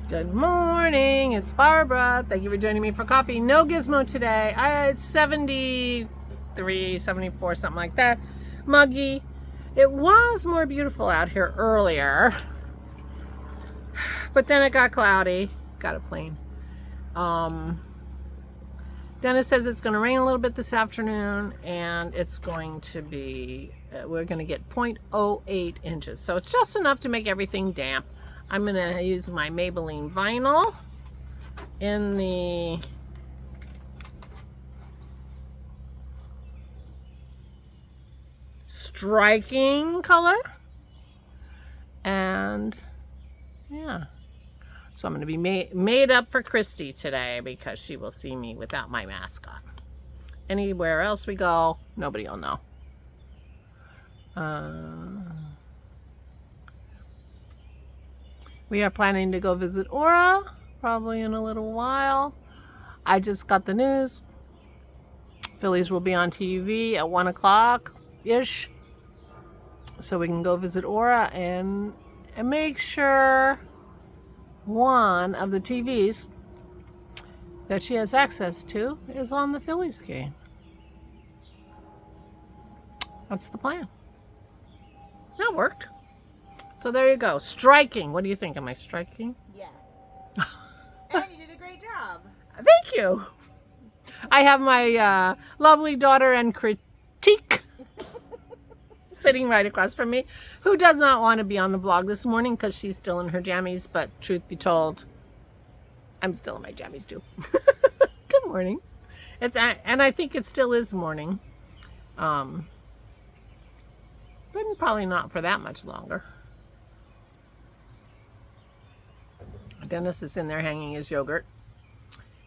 Good morning, it's Barbara. Thank you for joining me for coffee. No gizmo today. It's 73, 74, something like that. Muggy. It was more beautiful out here earlier, but then it got cloudy. Got a plane. Dennis says it's going to rain a little bit this afternoon, and it's going to be, we're going to get 0.08 inches. So it's just enough to make everything damp. I'm going to use my Maybelline vinyl in the striking color. And yeah, so I'm going to be made up for Christy today because she will see me without my mask on. Anywhere else we go, nobody will know. We are planning to go visit Aura probably in a little while. I just got the news. Phillies will be on TV at 1 o'clock-ish. So we can go visit Aura and make sure one of the TVs that she has access to is on the Phillies game. That's the plan. That worked. So there you go. Striking. What do you think? Am I striking? Yes. And you did a great job. Thank you. I have my lovely daughter and critique sitting right across from me, who does not want to be on the vlog this morning because she's still in her jammies, but truth be told, I'm still in my jammies too. Good morning. And I think it still is morning. But probably not for that much longer. Dennis is in there hanging his yogurt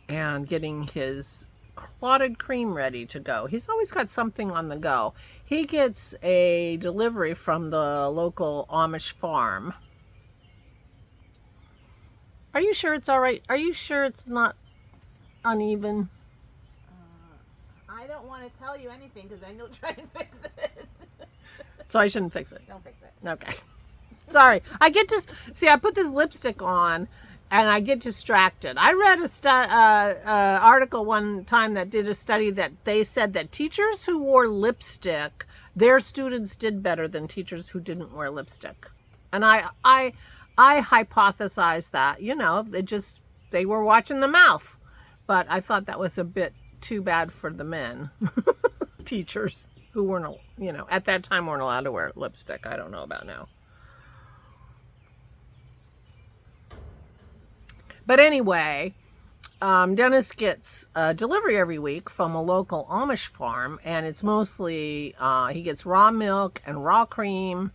and getting his clotted cream ready to go. He's always got something on the go. He gets a delivery from the local Amish farm. Are you sure it's all right? Are you sure it's not uneven? I don't want to tell you anything because then you'll try and fix it. So I shouldn't fix it? Don't fix it. Okay. Sorry. I get to see, I put this lipstick on and I get distracted. I read a article one time that did a study that they said that teachers who wore lipstick, their students did better than teachers who didn't wear lipstick. And I hypothesized that, you know, they were watching the mouth. But I thought that was a bit too bad for the men, teachers who weren't, you know, at that time weren't allowed to wear lipstick. I don't know about now. But anyway, Dennis gets a delivery every week from a local Amish farm, and it's mostly, he gets raw milk and raw cream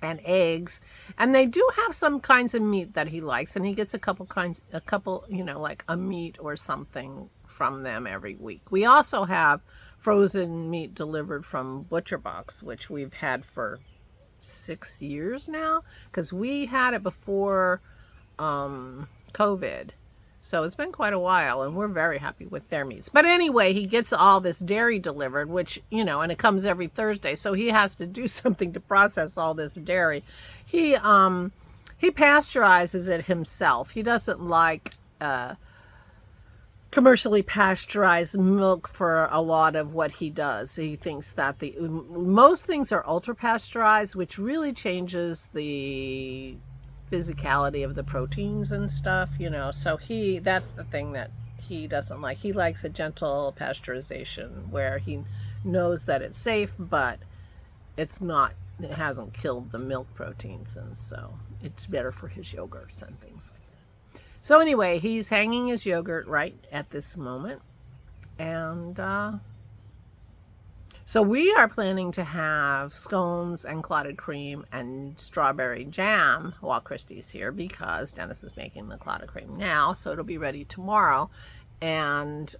and eggs, and they do have some kinds of meat that he likes, and he gets a couple, you know, like a meat or something from them every week. We also have frozen meat delivered from Butcher Box, which we've had for 6 years now, because we had it before COVID. So it's been quite a while, and we're very happy with their meats. But anyway, he gets all this dairy delivered, which, you know, and it comes every Thursday, so he has to do something to process all this dairy. He pasteurizes it himself. He doesn't like commercially pasteurized milk for a lot of what he does. He thinks that most things are ultra pasteurized, which really changes the physicality of the proteins and stuff, you know. So that's the thing that he doesn't like. He likes a gentle pasteurization where he knows that it's safe, but it hasn't killed the milk proteins, and so it's better for his yogurts and things like that. So anyway, he's hanging his yogurt right at this moment, and so we are planning to have scones and clotted cream and strawberry jam while Christy's here, because Dennis is making the clotted cream now, so it'll be ready tomorrow. And,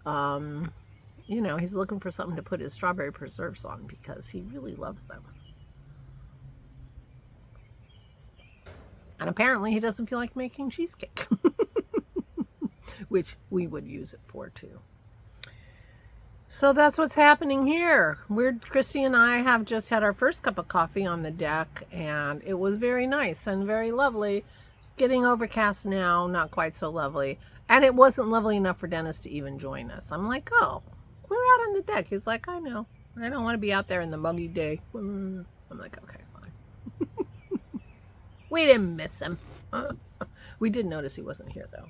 you know, he's looking for something to put his strawberry preserves on because he really loves them. And apparently he doesn't feel like making cheesecake, which we would use it for too. So that's what's happening here. Christy and I have just had our first cup of coffee on the deck, and it was very nice and very lovely. It's getting overcast now, not quite so lovely. And it wasn't lovely enough for Dennis to even join us. I'm like, oh, we're out on the deck. He's like, I know. I don't want to be out there in the muggy day. I'm like, okay, fine. We didn't miss him. We did notice he wasn't here, though.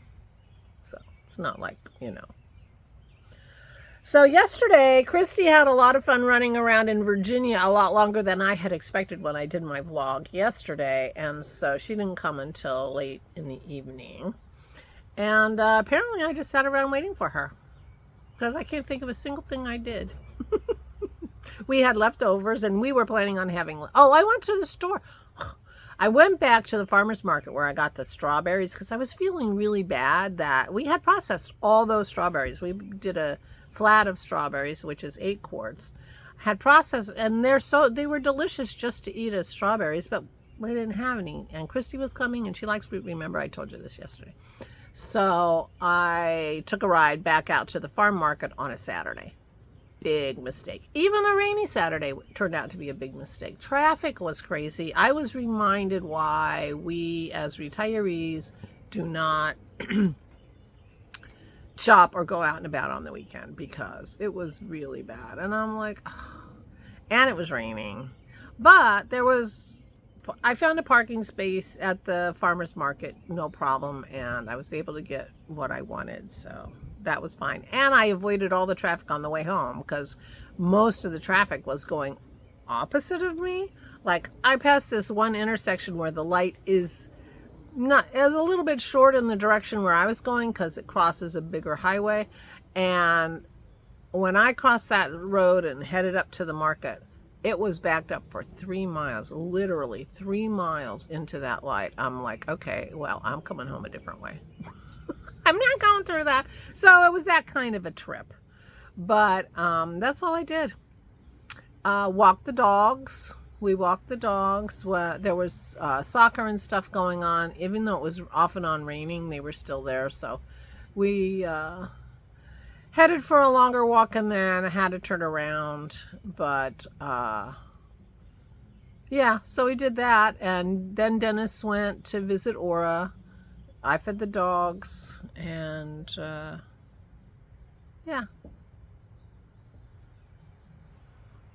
So it's not like, you know. So yesterday, Christy had a lot of fun running around in Virginia, a lot longer than I had expected when I did my vlog yesterday. And so she didn't come until late in the evening. And apparently I just sat around waiting for her because I can't think of a single thing I did. We had leftovers and we were planning on having... Oh, I went to the store. I went back to the farmer's market where I got the strawberries because I was feeling really bad that we had processed all those strawberries. We did a flat of strawberries, which is 8 quarts, had processed, and they were delicious just to eat as strawberries, but we didn't have any. And Christy was coming and she likes fruit. Remember, I told you this yesterday. So I took a ride back out to the farm market on a Saturday. Big mistake. Even a rainy Saturday turned out to be a big mistake. Traffic was crazy. I was reminded why we as retirees do not shop or go out and about on the weekend, because it was really bad. And I'm like, oh. And it was raining. But I found a parking space at the farmer's market, no problem, and I was able to get what I wanted, so that was fine. And I avoided all the traffic on the way home because most of the traffic was going opposite of me. Like, I passed this one intersection where the light is a little bit short in the direction where I was going because it crosses a bigger highway, and when I crossed that road and headed up to the market, it was backed up for 3 miles, literally 3 miles into that light. I'm like, okay, well, I'm coming home a different way. I'm not going through that. So it was that kind of a trip. But that's all I did. Walked the dogs. We walked the dogs. There was soccer and stuff going on. Even though it was off and on raining, they were still there. So we headed for a longer walk, and then I had to turn around. But yeah, so we did that. And then Dennis went to visit Aura. I fed the dogs, and yeah.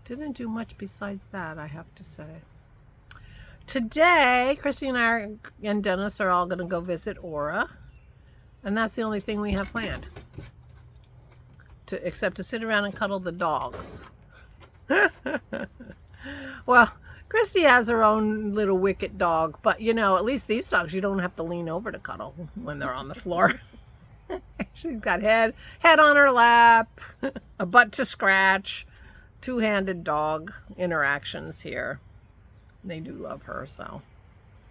Didn't do much besides that, I have to say. Today, Christy and Dennis are all going to go visit Aura, and that's the only thing we have planned. Except to sit around and cuddle the dogs. Well, Christy has her own little wicked dog, but you know, at least these dogs you don't have to lean over to cuddle when they're on the floor. She's got head on her lap, a butt to scratch, two-handed dog interactions here. They do love her, so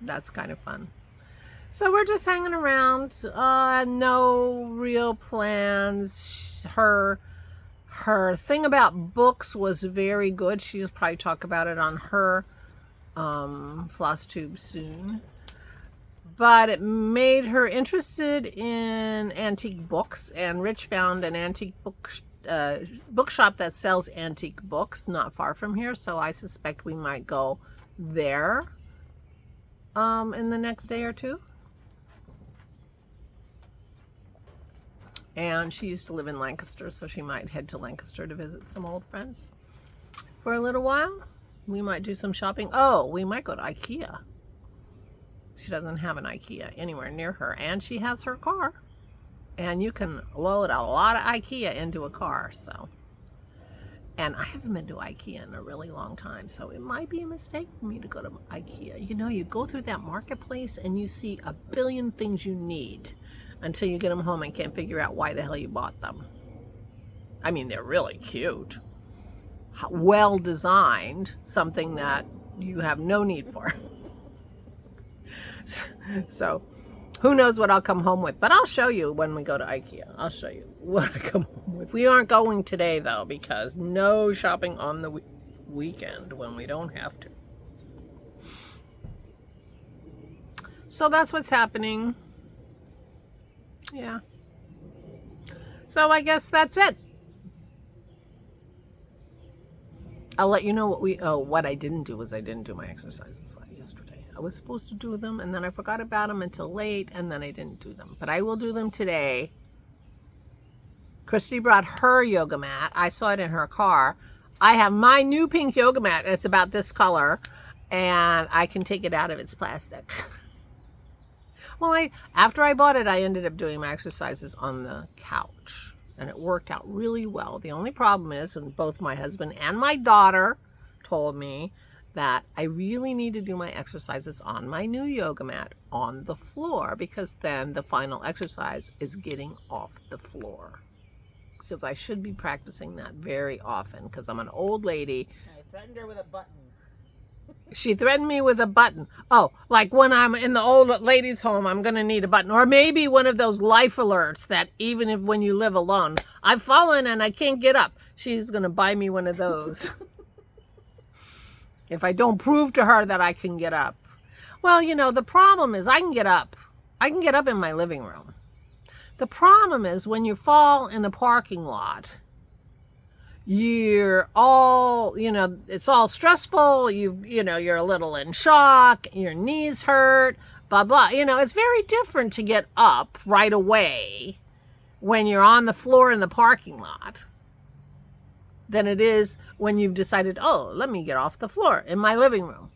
that's kind of fun. So we're just hanging around, no real plans. Her thing about books was very good. She'll probably talk about it on her floss tube soon. But it made her interested in antique books, and Rich found an antique bookshop that sells antique books not far from here, so I suspect we might go there in the next day or two. And she used to live in Lancaster, so she might head to Lancaster to visit some old friends for a little while. We might do some shopping. Oh, we might go to IKEA. She doesn't have an IKEA anywhere near her, and she has her car. And you can load a lot of IKEA into a car, so. And I haven't been to IKEA in a really long time, so it might be a mistake for me to go to IKEA. You know, you go through that marketplace and you see a billion things you need until you get them home and can't figure out why the hell you bought them. I mean, they're really cute. Well designed, something that you have no need for. So, who knows what I'll come home with, but I'll show you when we go to IKEA. I'll show you what I come home with. We aren't going today, though, because no shopping on the weekend when we don't have to. So that's what's happening. Yeah. So I guess that's it. I'll let you know what I didn't do was I didn't do my exercises yesterday. I was supposed to do them, and then I forgot about them until late, and then I didn't do them. But I will do them today. Christy brought her yoga mat. I saw it in her car. I have my new pink yoga mat. It's about this color, and I can take it out of its plastic. Well, after I bought it, I ended up doing my exercises on the couch, and it worked out really well. The only problem is, and both my husband and my daughter told me, that I really need to do my exercises on my new yoga mat on the floor, because then the final exercise is getting off the floor. Because I should be practicing that very often, because I'm an old lady. I threatened her with a button. She threatened me with a button. Oh, like when I'm in the old ladies' home, I'm going to need a button. Or maybe one of those life alerts that even if when you live alone, I've fallen and I can't get up. She's going to buy me one of those. If I don't prove to her that I can get up. Well, you know, the problem is I can get up. I can get up in my living room. The problem is when you fall in the parking lot, you're all, you know, it's all stressful. You know, you're a little in shock. Your knees hurt, blah, blah. You know, it's very different to get up right away when you're on the floor in the parking lot than it is when you've decided, oh, let me get off the floor in my living room.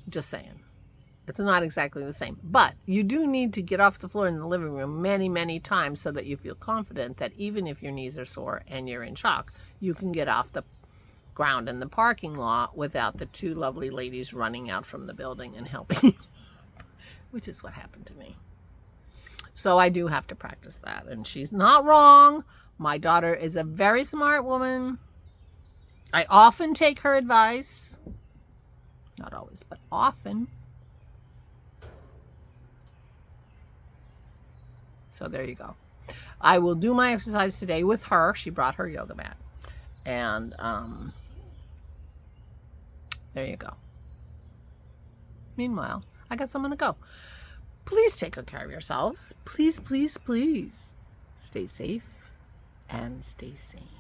Just saying. It's not exactly the same. But you do need to get off the floor in the living room many, many times so that you feel confident that even if your knees are sore and you're in shock, you can get off the ground in the parking lot without the two lovely ladies running out from the building and helping you, which is what happened to me. So I do have to practice that. And she's not wrong. My daughter is a very smart woman. I often take her advice. Not always, but often. So there you go. I will do my exercise today with her. She brought her yoga mat. And there you go. Meanwhile, I got someone to go. Please take good care of yourselves. Please, please, please stay safe and stay sane.